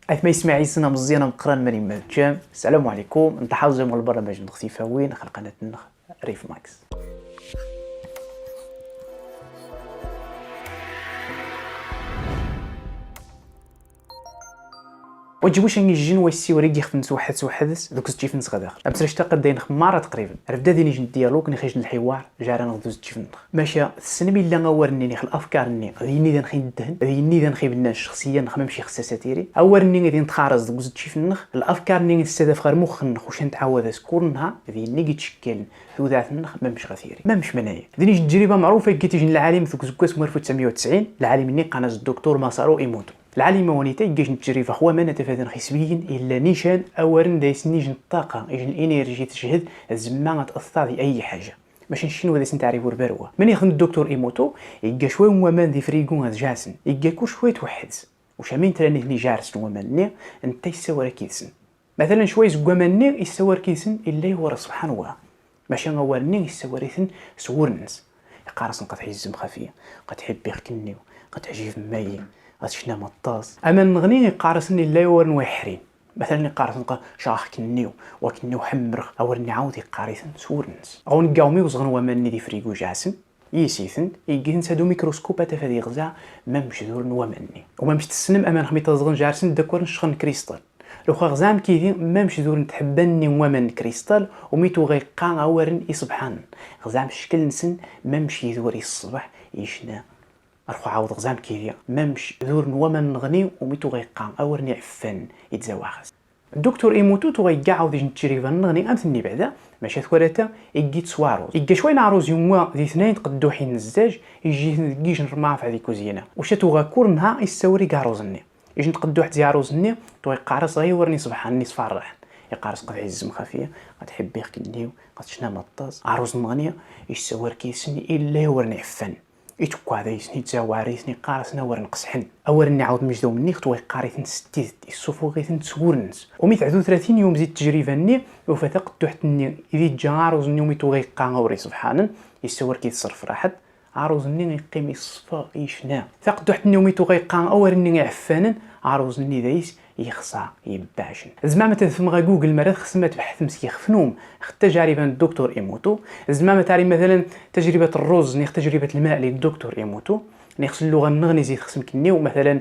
ما يسمع يسنا مزيانة مقران مريم مالجام. السلام عليكم. انت حاوزة مول البرنامج نختفى وين خلق قناة ريف ماكس. وجبوش اني الجن والسيوري يخفنس واحد سوحدس دوك زتي فنس غداخل ابسرش تقد داين خماره تقريبا ربدا ديني جن ديالوج نخرج الحوار جارا نغدو زتي فنخ ماشي السنمي اللي غورني نخ الافكار ني غيني ذا نخي ندهن غيني ذا نخي بالناس شخصيا نخ ماشي خصاصاتيري اورني غادي نتخارز دوك زتي فنخ الافكار ني نستهدف غير مخ نخ واش نتعاود سكورنها غيني يتشكل ذات نخ ما مش غثيري ما مش منايا ديني تجربه معروفه كيتي جن العالم ذوك زكاس 1990 العالم ني قناه الدكتور ماسارو ايموتو العالم ونيتا يجيش نتجري فخوا ما نتفادن خسبيين الا نيشان اورن دايس نيجن الطاقه يجن الانرجي تشهد الزمان تاثر في اي حاجه باش نشينو هذا سنتعرفوا البروه من يخدم الدكتور ايموتو يجا شويه ومان دي فريغون هذا جاسن يجا كو شويه توحد وشامين تراني ني جارس ومانني انت يسوى كيسن مثلا شويه زكوامانني يسوى كيسن الا هو سبحان الله ماشي غوالني يسوى ريثن سورنس يقارس قد حيزم خفيه قد حب يخكنيو قد عجيب ماي غتشنا مطاس اما نغني قارسني لا يورن ويحرين مثلا قارس نلقى شاخ كنيو وكنيو حمرخ اورني عاود يقارسن سورنس او نقاومي وزغن وماني دي فريغو جاسن يسيثن يجين سادو ميكروسكوب تفادي غزا ما مشدور وماني وما مش تسنم امان خمي تزغن جارسن داكور نشخن كريستال لو غزام كيدي ما مشدور نتحبني ومن كريستال وميتو غيقا اورن سبحان غزام شكل نسن ما مشي يدور الصباح يشنا أرخو عاود غزام كيديا مامش ذور ومن نغني وميتو غيقام أورني عفان يتزواخز الدكتور ايموتو تو غيقعاود يجي نتشريفا نغني امثني بعدا ماشي ثوالتا يجي تسواروز يجي شويه نعروز يوم ذي اثنين تقدو حين الزاج يجي كيش نرمع في هذيك كوزينه واش تو غاكور نها يساوري كاروزني يجي نقدو حتى ياروزني تو يقارص غيورني سبحان نصف الراح يقارص قد عزم خفيه قد حبي يخكنيو قد شنا مطاز عروز نغنيه يساور كيسني الا يورني عفان يتكو هذا يسني تزاواريسني قارسنا ورن قصحن اورني عاود مجدو مني خطوه قاريثن ستيت السوفو غيثن تسورنس وميتعدو 30 يوم زيد التجربه ني وفثق تحتني اذا جاروز نيومي تو غيقا غوري سبحانا يسور كيتصرف راحت عروز ني يقيم يصفى يشنا ثق تحتني يومي تو غيقا اورني عفانا عروز ني دايس يخصى يباشن زعما تفهم غا جوجل مرات خصما تبحث مسكي خفنوم خد تجارب الدكتور ايموتو زعما تاري مثلا تجربه الرز نيخ تجربه الماء للدكتور ايموتو نيخ اللغه النغني زيد خصم كنيو مثلا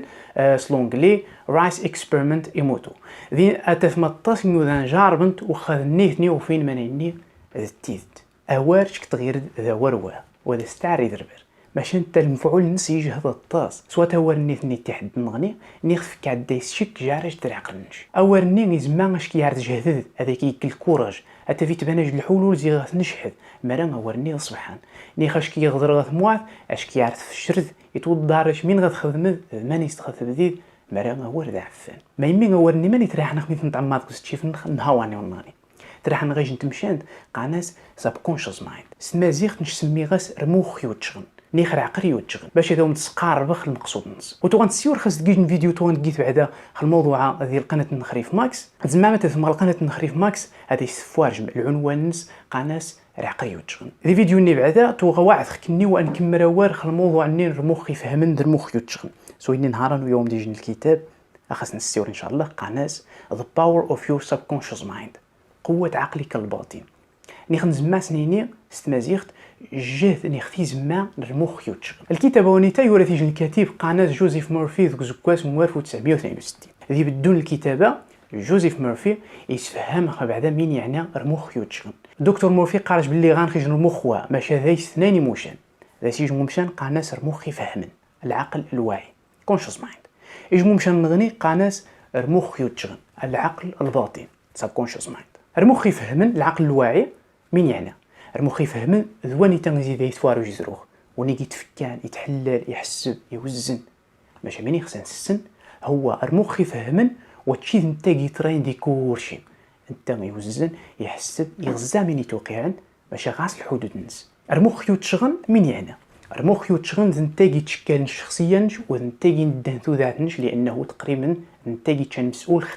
سلونغلي رايس اكسبيرمنت ايموتو ذي اتثما التصميم ذا جاربنت وخذ نيثني وفين منيني التيث اوارش تغير ذا وروا وذا استعري دربر باش انت المفعول نسيج هذا الطاس سواء تورني ثني تحد نغني نيخف كعدايس شك جارج ترعقلنش اورني يزما اش كيعرض جهد هذاك الكوراج حتى في تبانج الحلول زي غاث نشحذ مرا اورني سبحان نيخاش كيغدر غاث موات اش كيعرف في الشرد يتوضارش مين غتخدم ماني يستخدم بديد مرا هو ذا عفان ما يمين اورني ماني تريح نخمي نطعمات كنت نهواني ونغني تريح نغيش نتمشاند قناس سابكونشس مايند سمازيغ نسمي غاس رموخ يوتشغن نيخر عقري وتشغل باش هذا متسقار بخ المقصود نص وتغنسيور خاص تجي فيديو تغنقيت بعدا الموضوع ديال قناه النخريف ماكس زعما تسمى قناه النخريف ماكس هذا يسفوارج العنوان نص قناه عقري وتشغل ذي فيديو ني بعدا توغا واعد خكني وانكمل وارخ الموضوع ني المخ يفهم در مخ يتشغل سويني نهارا ويوم ديجي الكتاب خاص نسيور ان شاء الله قناه The Power of Your Subconscious Mind قوه عقلك الباطن نيخن زما سنيني استمازيغت جهد نختي زما المخ يتشغل الكتابه ونيتا يورث الكاتب قناه جوزيف مورفي ذوك زكواس 1962 ذي بدون الكتابه جوزيف مورفي يتفهم بعدا مين يعني المخ يتشغل دكتور مورفي قالش باللي غنخرج المخ ماشي هذا اثنين موشان ذا سيج ممشان قناه المخ يفهمن العقل الواعي كونشس مايند يجمو مشان نغني قناه المخ يتشغل العقل الباطن سبكونشس مايند المخ يفهمن العقل الواعي مين يعني المخ يفهم ذواني تنزيد يتوارو جزروخ وني يتفكان يتحلل يحسب يوزن ماشي مين يخصن السن هو المخ يفهم وتشي نتا يترين دي كورشي انت يوزن يحسب يغزا من يتوقعن ماشي غاس الحدود نس المخ يتشغل مين يعني المخ يتشغل نتا يتشكل شخصيا ونتا يندهثو ذاتنش لانه تقريبا نتا كان مسؤول 90%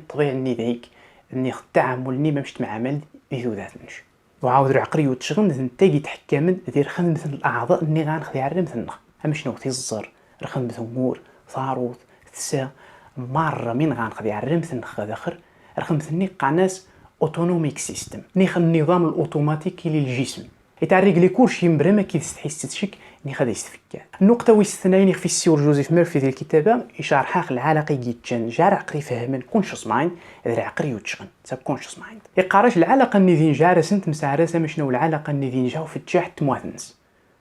طبيعي ني ذيك اني التعامل ني ما مشت مع عمل ذو ذاتنش وعاود العقري وتشغل نتا يتحكم دير خدمة الاعضاء اللي غنخدي على مثلنا اما شنو تيزر رخدمة امور ثاروت ثسا مرة من غنخدي عرمت نخ داخر رخمتني قناس اوتونوميك سيستم نيخ النظام الاوتوماتيكي للجسم يتعرق لي كلشي مبرمه كيستحس تشك ني غادي يستفكا النقطه ويستثناين في السيور جوزيف ميرفي في الكتابه يشرحها العلاقه جيتشان جار عقلي فهمن كونشس مايند ذا عقلي يوتشغن سب كونشس مايند يقراش العلاقه اللي ذين جارسنت مسعرسه مشنو العلاقه اللي ذين جاو في التشاح تمواثنس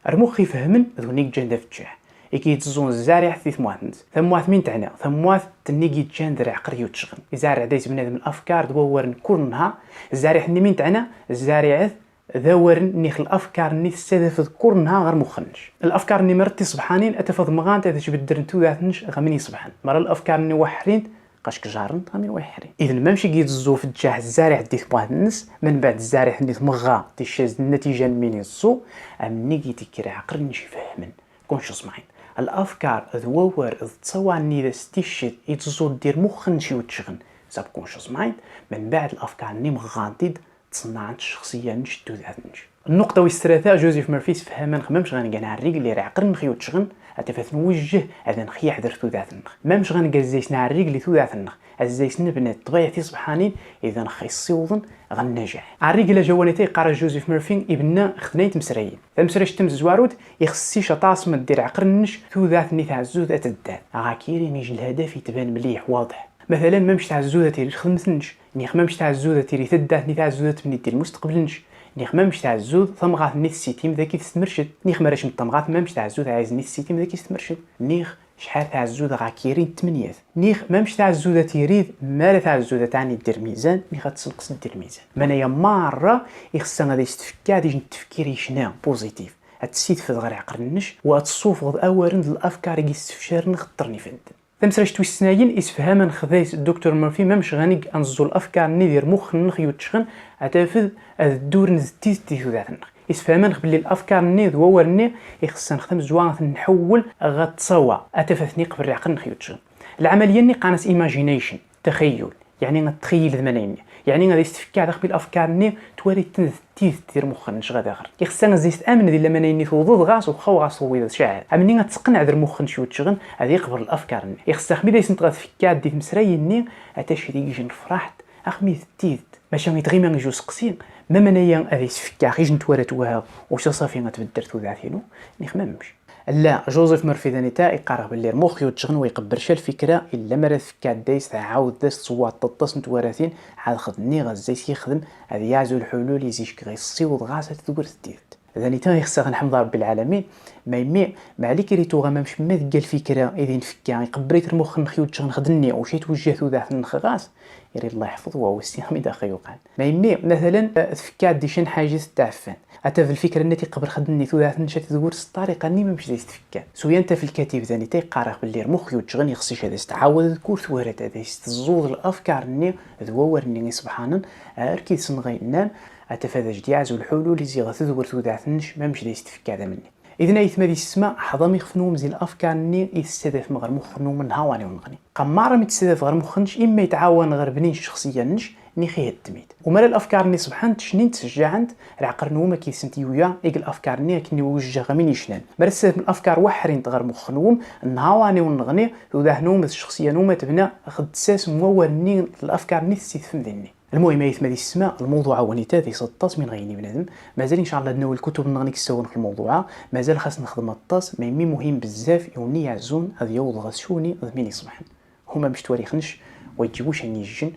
المخ يفهمن ذونيك جندا في التشاح يكيتزون الزارع في ثمواثنس ثمواث مين تاعنا ثمواث تنيجي تجان ذا عقلي يوتشغن يزارع دايز بنادم الافكار دورن كلها الزارع حني مين تاعنا الزارع ذاورن نيخ الافكار ني تستهدف ذكرنها غير مخنش الافكار ني مرتي صبحانين اتفض مغان تجبد تو ذاتنش غمني صبحان مرة الافكار ني وحرين قاش كجارن غامي وحرين اذا ما مشي كيتزو في الجاه الزارع ديك بواحد الناس من بعد الزارع ني مغا تيشاز النتيجه من الزو امني كيتكرا عقل نشي فهمن كونشس مايند الافكار ذوور تصوى ني ستيشيت يتزو دير مخنشي وتشغن سب كونشس مايند من بعد الافكار ني مغانتيد تصنعت الشخصيه نشدو ذاتنش النقطه والثلاثه جوزيف ميرفي فهمن خممش غنقنا الريق اللي عقل نخيو تشغن اتفات نوجه هذا نخيا حذر تو ذاتنخ مامش غنقال زيسنا الريق اللي تو ذاتنخ الزيسن بنات طبيعتي صبحانين اذا نخي الصيوضن غنجح الريق الا جوانيتي قرا جوزيف ميرفي ابن خدنيت مسريين فمسريش تم زوارود يخصي شطاس من دير عقل نش تو ذاتني تاع الزود اتدات غاكيري نيجي الهدف يتبان مليح واضح مثلا ما مش تاع الزوده تيري خدمتنش نيخ ما مش تاع الزوده تيري تداتني تاع الزوده من دير المستقبلنش نيخ ما مش تاع الزود ثمغات نيت السيتيم ذاك يستمرشد نيخ ما راش مطمغات ما مش تاع الزود عايز نيت السيتيم ذاك يستمرشد نيخ شحال تاع الزود غاكيرين 8 نيخ ما مش تاع الزوده تيريد ما تاع الزوده تاعني دير ميزان نيخ تسنقص دير ميزان منايا مره يخصنا غادي يستفكا غادي التفكير يشنا بوزيتيف هتسيد في غير عقرنش وتصوفض اوارند الافكار يستفشار نخطرني فند تمسرش تويستناين اسفهاما خذايس الدكتور ميرفي مامش غانيك انزو الافكار ندير مخ نخيو تشغن اتافذ الدور نزتيز تيثو ذاتن اسفهاما بلي الافكار ني ذوورني يخصنا نخدم زوان نحول غتصوى اتافثني قبل عقل نخيو تشغن العمليه ني قانس ايماجينيشن تخيل يعني غتخيل ذمنين يعني غادي يستفكى على خبي الافكار ني تواري تنثتيز دير مخن اش غادي اخر يخصنا زيت امن ديال لمنين توضض غاس وخو غاس ويدا شاعر امني غتقنع در مخن شي وتشغل غادي يقبر الافكار ني يخصنا خبي دايس نتغا تفكى ديت مسريين ني اتاشي ديجي نفرحت اخمي تيت باش يتغي ما نجو سقسين ما منايا غادي يستفكى غير نتوارت وها واش صافي غتبدل توذاتينو ني خممش لا جوزيف ميرفي دانيتا يقرا باللي المخ يوتشغن ويقبرش الفكره الا ما فكات دايس عاود داس صوات ططس نتوارثين عاد خدني غزيت يخدم هذه يعزو الحلول يزيشك غيصيوض غاسه تدور تديت دانيتا يخصها نحمد رب العالمين ما يمي ما عليك ريتو غامش ما ذك الفكره اذا نفكا يقبريت المخ نخيو تشغن خدني او شي توجهتو ذا في النخغاس يري الله يحفظ وهو استيامي داخل يوقع ما يمي مثلا تفكات دي شي حاجز تعفن حتى في الفكره التي قبل خدني ثلاث نشات تقول الطريقه اني ما مشيت تفكا سويا انت في الكاتب ثاني تيقرا باللي المخ يوتشغن يخصيش هذا تعاود تذكر ثوارت هذا تزوض الافكار ني ذوورني سبحانا اركي صنغي نام اتفادى جديعز والحلول اللي زي غتذكر ثلاث نش ما مشيت تفكا هذا مني اذا ايثما دي السماء حضامي خفنوم زي الافكار ني يستهدف مغير مخنو من هاواني ونغني قماره متستهدف غير مخنش اما يتعاون غير بنين شخصيا نش نيخي التميد ومال الافكار ني سبحان تشنين تشجعند العقل نوما كيسنتيويا ايك الافكار ني كني وجه غمين يشنان مرسل من الافكار وحرين تغير مخنوم نهاواني ونغني وذا نوم الشخصيه نوما تبنى خد ساس مول ني الافكار ني تستفهم ذني المهم يثما دي السماء الموضوع ونيتا ذي 16 من غيني بنادم مازال ان شاء الله ناول الكتب نغنيك السوون في الموضوع مازال خاص نخدم الطاس ما يمي مهم بزاف يوني يعزون هذا يوض غسوني ضمين يصبحن هما باش تواريخنش ويجيبوش نيجن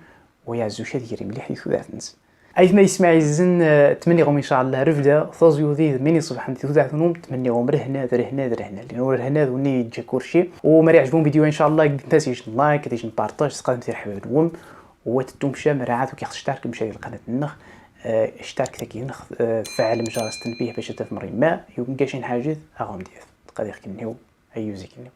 ويعزوش هذه يري مليح ثلاثنس ايثما يسمع يزن تمنيهم ان شاء الله رفده ثوزيو ذي ضمين يصبحن ثلاثنهم تمنيهم رهنا لانه رهنا وني يجي كلشي وما يعجبون فيديو ان شاء الله تنسيش لايك تيجي نبارطاج تقدم في حبابكم وتتومشى مراعات وكيخص اشترك مشاري القناه النخ اشترك تاكي نخ فعل جرس التنبيه باش تفمري ما يمكنش حاجه اغام ديال تقدر كنيو ايوزي كنيو